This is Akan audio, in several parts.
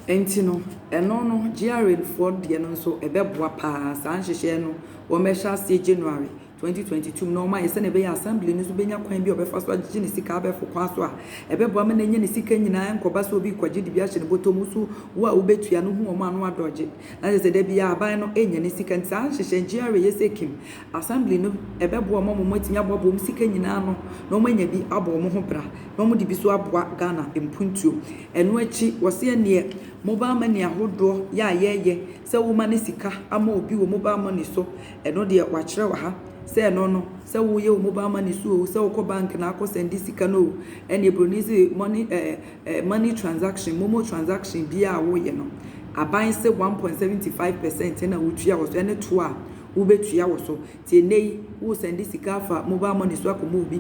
enti no eno no GRA for de no so ebeboa pa san hyehye no wo mesha se January 2022 no ma yese na be assembly no so benya kwan bi obefa so agye ne sika abefo kwa so a ebeboa me na nye ne sika nyina nkoba so obi kwaje di bia hye ne botom so wo a obetua no hu o ma no adoje na se de bia aban no enya ne sika nta hyehye GRA yese kim assembly no ebeboa mo matimi abobom sika nyina no no manya bi abo mo ho bra no mo di bi so aboa Ghana empuntuo eno achi wose ne mobile money ahodo ya yeye se wo ma ne sika ama obi wo mobile money so eno de wa kire wa ha se no se wo ye wo mobile money so se wo ko bank na akọ send sika no ene bronize money transaction momo transaction bia wo ye no aban se 1.75% na wotua wo so ene to a wo betua wo so tie nei wo send sika fa mobile money so akomo obi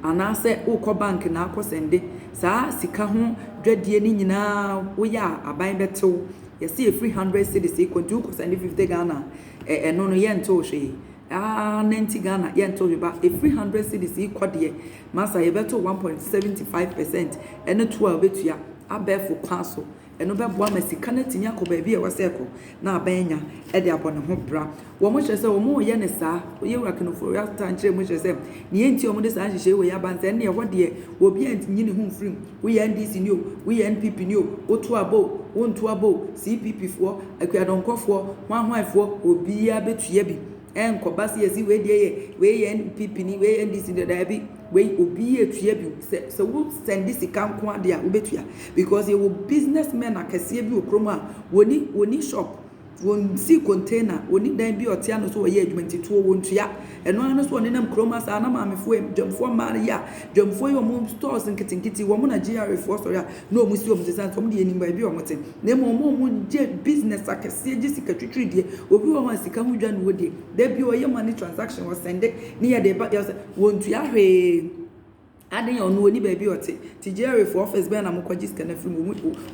anase ukọ bank na akọ sende saa sika ho dwadie ni nyina wo ya aban betew yesi e 300 cedis e kontu ukọ sende 50 Ghana eno no ye nto hwe 90 Ghana ye nto ba e 300 cedis e kode masa ye beto 1.75% eno to a betua abefo kwaso eno beboa masika na tinya ko ba bi e waseko na abanya e de abone ho bra wo mo hwese wo mo ye ne saa ye wura kenofo ya tanchire mo hwese ne enti o mo de saa hwehwe we ya banse ne ye hode wo bi antinyi ne hu frim wo ye NDC ni o wo ye NPP ni o wo to abo wo nto abo CPP fo akuadonkofo hwanhwanfo obi ya betua bi enkoba se yesi we de ye NPP ni we NDC de da bi we obi etua bi se wo send this kanko ade a wo betua because you businessmen akese bi okroma woni shop won see container woni dan bi otia no so ye adwuma ntito wo ntua eno ano so ne nam kroma sa na maamefo dwamfo maria dwamfo yo mo stores nkitinkiti wo mo na GRA fo so ya no mo si o mo se so mo de enimba bi o mo te na mo je business akese je sika twitwi de obi wo ma sika hu dwa no wo de da bi o ye money transaction wo send ne ya de ba wo ntua hwe aden ya onu oni baby ote ti GRA for office be na mokwaji sika na free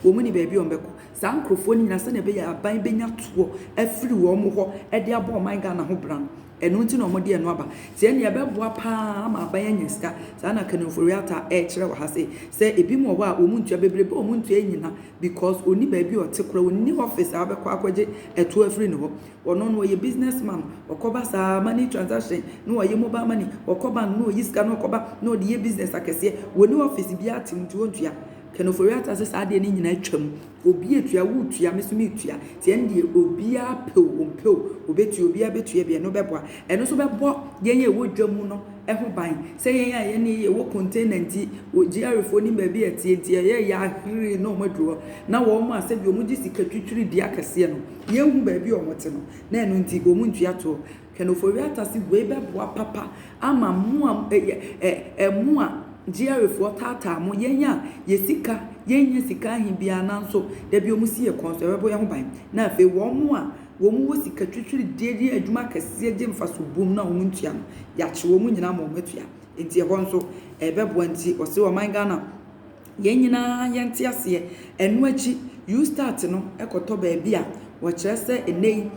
wo mu ni baby on beko sa nkrofo ni na se na be ya aban benya to afiri wo mo ho e de abo man Ghana ho bran enu nti no mo de enu aba se ne be boa pa ma aban anya sika sa na kanofori ata e kire wa ha se ebi mo wa o mu ntua bebrebe o mu ntua nyina because oni baby ote kora oni office abekọ akwaje eto afiri ne ho ono no ye businessman okoba sa money transaction no ye mobile money okoba no ye sika no okoba no de ye business akese woni office bi atim nti ontua kenofori ata se sa de ni nyina atwam obi etua wutua mesumi etua tie ndie obi apeo obetua obi abetua bia no beboa eno so bebo yenye wodwamu no eho ban se yenye aye ne ye wo container nti GRA fo ni ba bi etie ye ya hiri no maduro na wo mu ase bi omuji sika twitwiri dia kase no ye hu ba bi omote no na eno nti omu ntua to kenofori ata si we beboa papa ama mu mu a GRA for tata mo yenya yesika yenya sika hibia nanso da bi omusi ye konso ebo ye ho ban na afi wo mu a wo mu wosika twitwiri dedi adwuma kase je mfaso bum na wo ntua no ya che wo mu nyina mo matua enti e honso ebebo anti ose wo man Ghana yenyina yente ase enu achi you start no ekoto ba bia wo kire se enei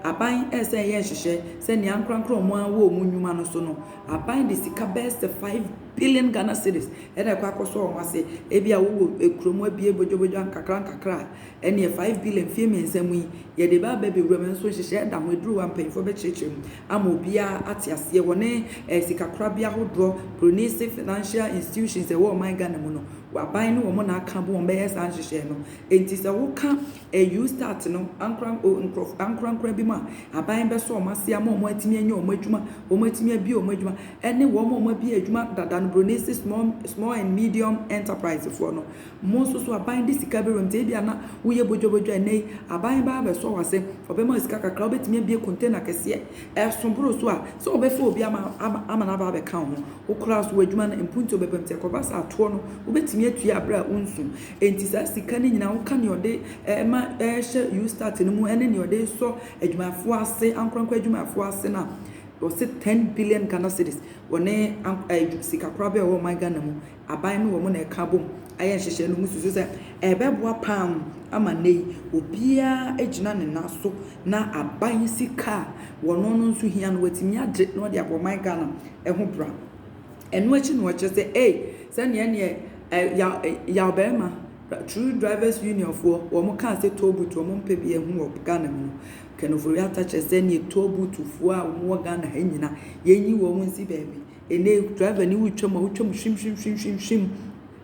aban ese ye hwehwe se ne ankrankro mo awo mu nnwuma no so no aban de sika best 5 billion Ghana cedis ena kwa akoso o mase ebia wo ekromo abie bojobojo ankakra ene 5 billion fie me nsam yi ye de ba be wura nso hwehwe da ho eduru wa mpanfo be kyekye ama obia ate ase wone sika kra bia hodro Pronise financial institutions e wo man Ghana mu no aban no wo na aka bo on be yes an hwehwe no enti se wo ka you start no ankran bi ma aban be so o mase ama o atimi anya o madwuma o matimi abi o madwuma ene wo mo abi adwuma dada Pronise small and medium enterprise for no mo so aban de sika be rom te bia na wo ye bojobojo ene aban ba be so wase obema sika kakra obetimi abi container kese sombro so a so obefa obi ama na ba be ka ho wo kra so adwuma na impunto be pemte ko ba sa to no obetimi atua abra unsu enti sa sika ni nyina wo ka ne ode ma hye you start no mu ene ne ode so adwumafo ase ankronkwa adwumafo ase na was 10 billion Ghana cedis wone sika krabe wo my Ghana mu aban no wo mo na eka bom aye hyehyɛ no mususu sɛ ebeboa pam ama nei obia agina ne naso na aban sika wono no nso hia no watimi agye no de abo my Ghana ɛho bra ɛno achi no wɔkyɛ sɛ sɛ ne ya obema True Drivers Union for wɔn ka sɛ toll booth wɔn mpɛ bi ehu wɔ Ghana mu Kenofori atache sɛ ne toll booth fo a wɔn wɔ Ghana ha nyina yenyi wɔn nsi baabi ene driver ni wutwam hwim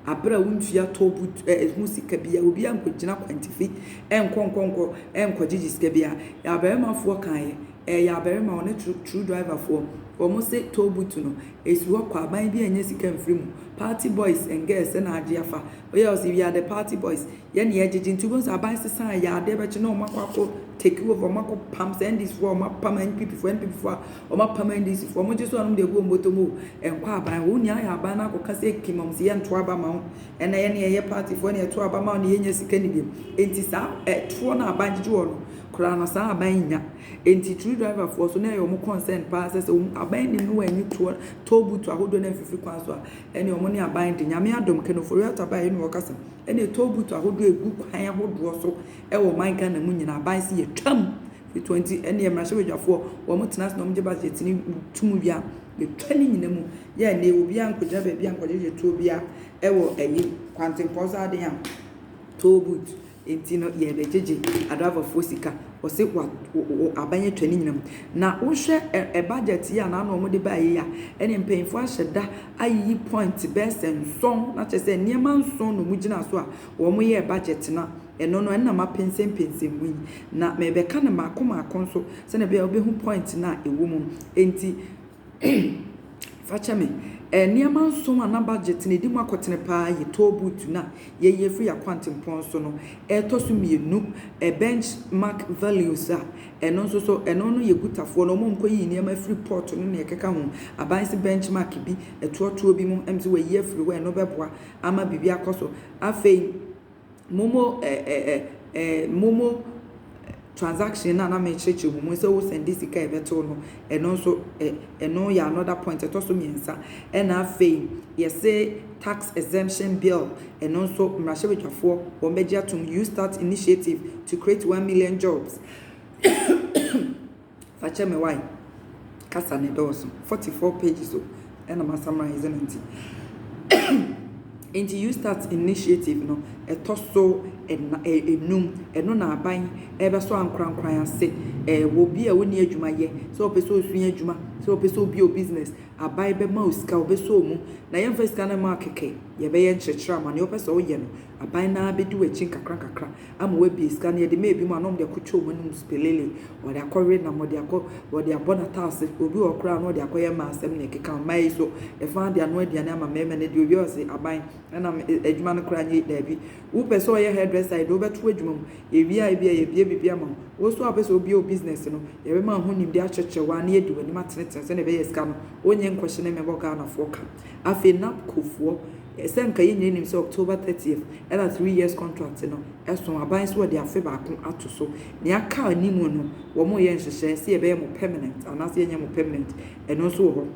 abra wuntua toll booth ehu sika bia obi ankɔgyina kwantifi enkonkɔnkɔ enkɔgyegye sika bia ya barima fo kan ya barima one true driver fo wɔn se toll booth no esi hɔ kwa ban bi enye sika mfiri mu party boys and girls na age afa we are the party boys ye na yegye ntu gonsa ban sesan ya ade be che na omakwa take over omakwa pam send this for omakwa NPP for omakwa NDC for mo jesu anum de go motomo enkwa aban wo nya ya aban na akoka se kimom se ye nto aba ma ho ena ye na ye party for na ye to aba ma na ye nya sika ni biem enti sa to na aban jeje wo no kura na sa aban nya enti true driver for so na ye omo concern pa se aban ni no anyi to butu ahodo na fifi kwa so ene omo ne aban de nyame adom Kenofori ataba ye no wakasa ene to butu ahodo egu kwan ahodo so e wo man Ghana mu nyina aban se ye twam 20 ene emrahye bedwafo wo mo tena no mje budget ni tumu bia ye twani nyina mu ye na obi ankogya ba bia ankogye to bia e wo eyi kwantempoza ade ya to butu enti no ye bejeje adava fosika o se wa abanye twani nyinam na wo hwe budget ya na no mo de ba ye ya ene mpemfo ahyeda ayi point best nson na chese niema nson no mu gina so a wo mo ye budget na eno no na ma pensem mu na me be ka na makoma so se na be obehu point na ewo mu enti facha me niema nso na budget ne di mu akotene pa ye toll booth na ye free akwantempon so no tosu mienu benchmark values a eno nso so eno no ye gutafo no mo nkoyi niema free port no ne keka ho abansi benchmark bi etoto bi mu emse we ye free we no beboa ama bibi akoso afei momo transaction na me cheche mu so send this sika ebeto no eno so eno ya another point to so miensa na afei yes say tax exemption bill eno so mrahye betwafo wo megia atom you start initiative to create 1 million jobs fache me why kasa ne doso 44 pages so na ma summarize nti into you start initiative no etoso enum eno na aban ebe so ankrankran ase wo bi a woni adwuma ye so opeso osun adwuma so opeso obi o business aban be ma osika obeso mu na ye mfa sika na ma keke ye be ye nkyerkyera ma ne opeso oye no aban na be di wachi kakra ama we bi sika na ye de me bi mu anom de akotwa mu num spelele wo de akore na mo de akọ wo de abona task obi okra no de akoye ma asem ne keka mai so e fa de ano aduane ama meme ne de obi o se aban na adwuma no kra nyi da bi wo peso ye hairdresser do beto adwuma mu ye wi a bia ye bia ma wo so apeso obi o business no ye be ma ho nim de akyekyewa na ye di wani matene se ne be ye sika no onye nkwhye ne me boga na foka afi na kofo esenka ye nyenim se October 30th and a 3 years contract no eso aban so de afe ba ko ato so ne aka animu no wo mo ye nhyehyɛ se ye be mo permanent anase ye mo permanent eno so ho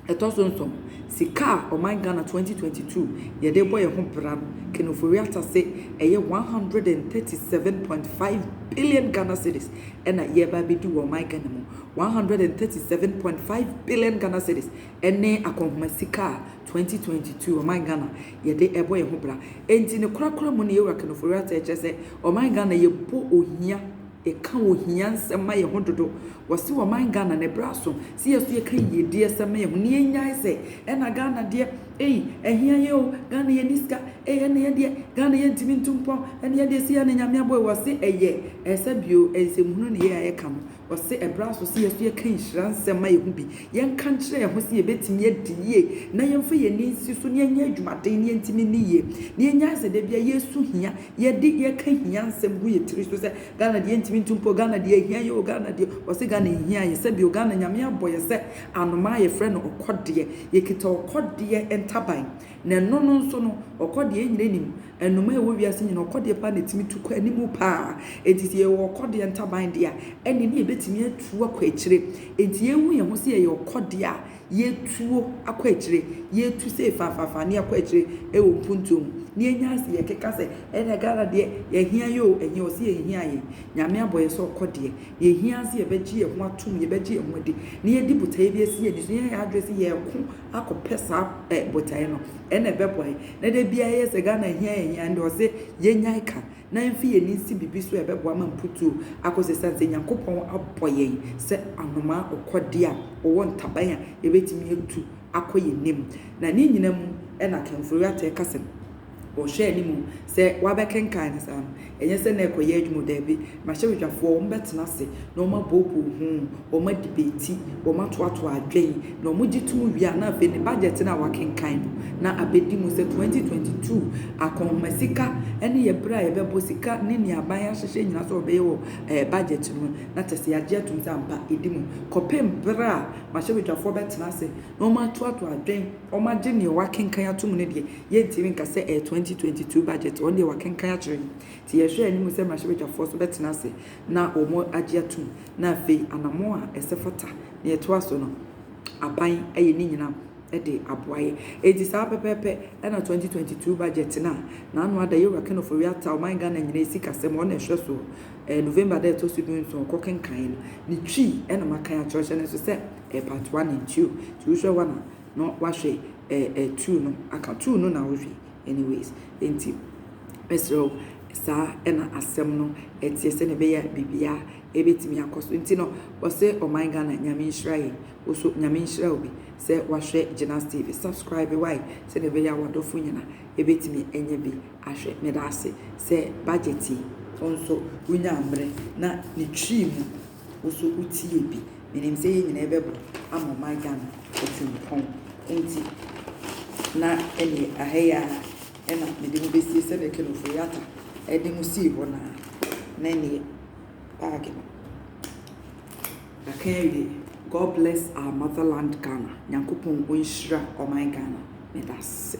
etoso sika oman Ghana 2022 ye de boy ho bra Kenofori atase eye 137.5 billion Ghana cedis ena ye ba be du oman Ghana mu 137.5 billion Ghana cedis ene akonhoma sika 2022 oman Ghana ye de boy ho bra enti ne korakora mu ne ye Kenofori atache se oman Ghana ye bo ohia eka ohia nsema ye hododo wasi oman Ghana ne braso si yesu ye kan ye die sema ye ho ne nyai se ena Ghana de ehia ye o Ghana ye niska ene ye de Ghana ye ntimi ntumpo ene ye de si ya ne nyame aboy wasi eye esabio ensemhunu ne ye ayeka no wasi ebraso si yesu ye kan hira nsema ye ho bi ye nka nkire ye ho si ye betimi ye diye na ye mfa ye ni si so ne nya adwumaden ne ntimi ni ye ne nya se de bia yesu hia ye de ye kan hia nsem gu ye tiri so se Ghana de ntimi ntumpo Ghana de hia ye o Ghana de wasi Ghana hia ye sabio Ghana nyame aboy se anoma ye frɛ no okode ye kita okode entaban na no nso no okode nyire nim enuma e wo wiase nyina okode pa na timi tukọ animu pa etiti ye okode entaban de a ene ne betimi atu akọ akire enti ye hu ye ho se ye okode a ye tuo akọ akire ye tu se fa ne akọ akire e wo puntum ne enya se ye keka se ene Ghana de ye hia yo enye o se ye hia ye nyame aboye so okode ye hia se ye beji ye ho atum ye beji ye ho de ne ye di botae bi esi ye di so ye address ye ko akọ pesa botae no ene beboy na de bia yes Ghana hia and ose yenya ka na mfi ye nsi bibi so ebeboa ma mputu akose sanse Nyankopon aboye se anoma okode a owo ntaban a ebetimi etu akoye nim na ni nyina mu ena kemfuru ate kasem o share ni mu se wabekenkan ne sam enye se na ekoye adwumu da bi ma hyewedwafo o mbetena se na o ma bobo o ma debate o ma toato adwen na o mo gitum wi na afi ne budget na wakenkan na abedi mu se 2022 akonmasika ene ye bra ye bebo sika ne ni aban ya hyehye nyina so obeye wo budget no na tese ya je tum sampa edimu kopem bra ma hyewedwafo betena se na o ma toato adwen o ma gye ne wakenkan atum ne de ye ntimi nka se 2022 budget on the wakenkan akire ti ye hwe animu se ma hyewedwafo so betena se na o mo agye atum na afi anamo a esefata na ye to aso no aban eye ni nyina ede aboaye edi sa pepepe na 2022 budget na anu ada yewa ken of Riata o man Ghana nyina esi kasem o na hwe so November that to student so kokenkan ni twi na makan a church na so se part 1 and 2 ti hwe wana no wa hwe 2 no aka 2 no na wo hwe anyways enti mesro sa na asem no etie se ne be ya bibia ebetimi akoso enti no wo se o man Ghana nyame nhirae wo so nyame nhirae obi se wahwe Genius TV subscribe why se ne be ya wadofo nyina ebetimi enye bi ahwe me da ase se budget onso wunya amre na ne twi mu wo so utie bi menim se nyina ebebo amo man Ghana otumpon enti na ene aheya ena mede mu besi se ne keno Riata edi mu si ho na ne bag okay. God bless our motherland Ghana. Nyankopon onhyira o man Ghana. Me that's